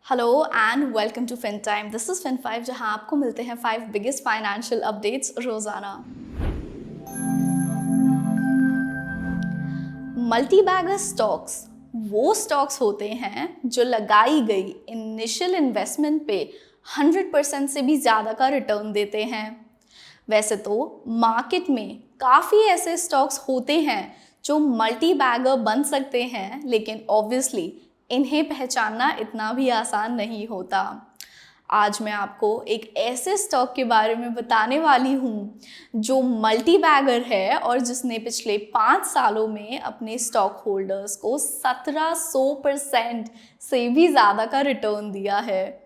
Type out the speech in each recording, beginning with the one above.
Hello and welcome to Fin Time. This is Fin 5 जहां आपको मिलते हैं 5 बिगेस्ट फाइनेंशियल अपडेट्स रोजाना। मल्टी बैगर स्टॉक्स वो स्टॉक्स होते हैं जो लगाई गई इनिशियल इन्वेस्टमेंट पे 100% से भी ज़्यादा का रिटर्न देते हैं। वैसे तो मार्केट में काफ़ी ऐसे स्टॉक्स होते हैं जो मल्टी बैगर बन सकते हैं, लेकिन ऑब्वियसली इन्हें पहचानना इतना भी आसान नहीं होता। आज मैं आपको एक ऐसे स्टॉक के बारे में बताने वाली हूँ जो मल्टी बैगर है और जिसने पिछले 5 सालों में अपने स्टॉक होल्डर्स को 1700% से भी ज़्यादा का रिटर्न दिया है।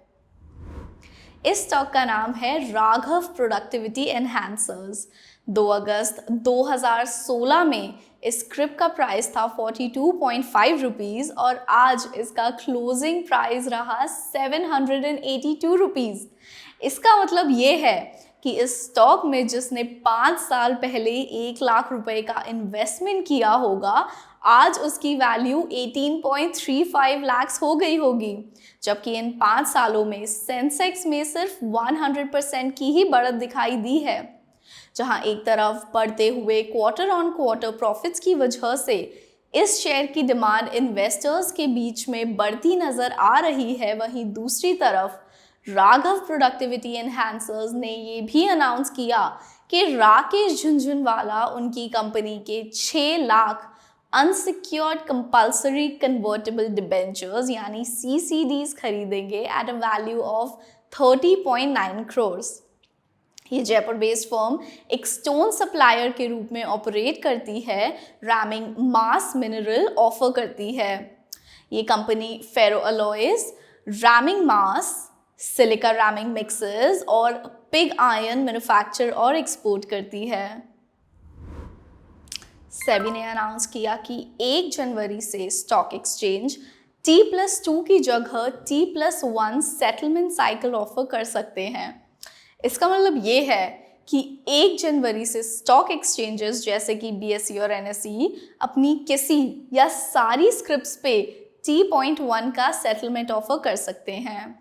इस स्टॉक का नाम है राघव प्रोडक्टिविटी एनहांसर्स। 2 अगस्त 2016 में इस स्क्रिप का प्राइस था 42.5 रुपीज़ और आज इसका क्लोजिंग प्राइस रहा 782 रुपीज़। इसका मतलब ये है कि इस स्टॉक में जिसने 5 साल पहले 1 लाख रुपए का इन्वेस्टमेंट किया होगा, आज उसकी वैल्यू 18.35 लाख हो गई होगी। जबकि इन 5 सालों में सेंसेक्स में सिर्फ 100% की ही बढ़त दिखाई दी है। जहां एक तरफ बढ़ते हुए क्वार्टर ऑन क्वार्टर प्रॉफिट्स की वजह से इस शेयर की डिमांड इन्वेस्टर्स के बीच में बढ़ती नजर आ रही है, वहीं दूसरी तरफ राघव प्रोडक्टिविटी एनहांसर्स ने ये भी अनाउंस किया कि राकेश झुनझुनवाला उनकी कंपनी के 6 lakh unsecured compulsory convertible debentures यानी CCDs खरीदेंगे at a value of 30.9 crore. ये जयपुर बेस्ड फर्म एक स्टोन सप्लायर के रूप में ऑपरेट करती है, रैमिंग मास मिनरल ऑफर करती है। ये कंपनी फेरो अलॉयज, रैमिंग मास, सिलिका रैमिंग मिक्सेस और पिग आयरन मैन्युफैक्चर और एक्सपोर्ट करती है। सेबी ने अनाउंस किया कि 1 जनवरी से स्टॉक एक्सचेंज T+2 की जगह T+1 सेटलमेंट साइकिल ऑफर कर सकते हैं। इसका मतलब ये है कि 1 जनवरी से स्टॉक एक्सचेंजेस जैसे कि BSE और NSE अपनी किसी या सारी स्क्रिप्ट्स पे T.1 का सेटलमेंट ऑफर कर सकते हैं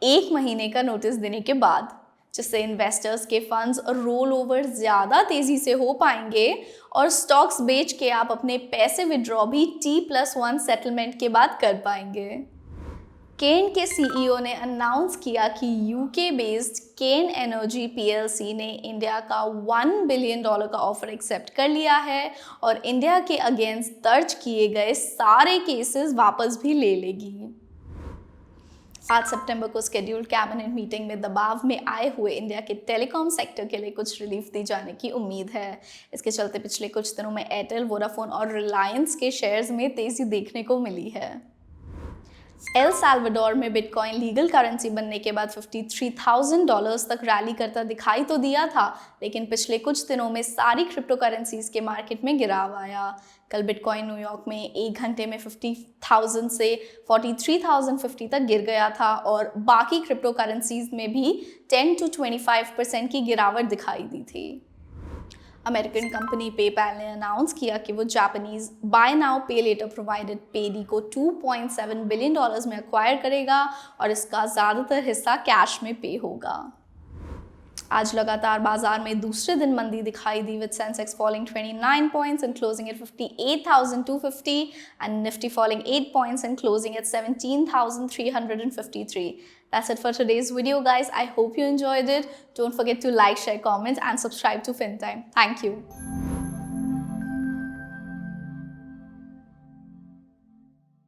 1 महीने का नोटिस देने के बाद, जिससे इन्वेस्टर्स के फंड्स रोल ओवर ज़्यादा तेज़ी से हो पाएंगे और स्टॉक्स बेच के आप अपने पैसे विड्रॉ भी T+1 सेटलमेंट के बाद कर पाएंगे। केन के CEO ने अनाउंस किया कि UK बेस्ड केन एनर्जी PLC ने इंडिया का $1 बिलियन का ऑफर एक्सेप्ट कर लिया है और इंडिया के अगेंस्ट दर्ज किए गए सारे केसेस वापस भी ले लेगी। 8 सितंबर को स्केड्यूल्ड कैबिनेट मीटिंग में दबाव में आए हुए इंडिया के टेलीकॉम सेक्टर के लिए कुछ रिलीफ दी जाने की उम्मीद है। इसके चलते पिछले कुछ दिनों में एयरटेल, वोडाफोन और रिलायंस के शेयर्स में तेजी देखने को मिली है। एल साल्वाडोर में बिटकॉइन लीगल करेंसी बनने के बाद $53,000 तक रैली करता दिखाई तो दिया था, लेकिन पिछले कुछ दिनों में सारी क्रिप्टो करेंसीज के मार्केट में गिराव आया। कल बिटकॉइन न्यूयॉर्क में 1 घंटे में 50,000 से 43,050 तक गिर गया था और बाकी क्रिप्टो करेंसीज में भी 10 to 25% की गिरावट दिखाई दी थी। अमेरिकन कंपनी पेपैल ने अनाउंस किया कि वो जापानीज बाय नाउ पे लेटर प्रोवाइडर पेडी को $2.7 बिलियन में एक्वायर करेगा और इसका ज़्यादातर हिस्सा कैश में पे होगा। आज लगातार बाजार में दूसरे दिन मंदी दिखाई दी, with Sensex falling 29 points and closing at 58,250 and Nifty falling 8 points and closing at 17,353. That's it for today's video, guys. I hope you enjoyed it. Don't forget to like, share, comment, and subscribe to FinTime. Thank you.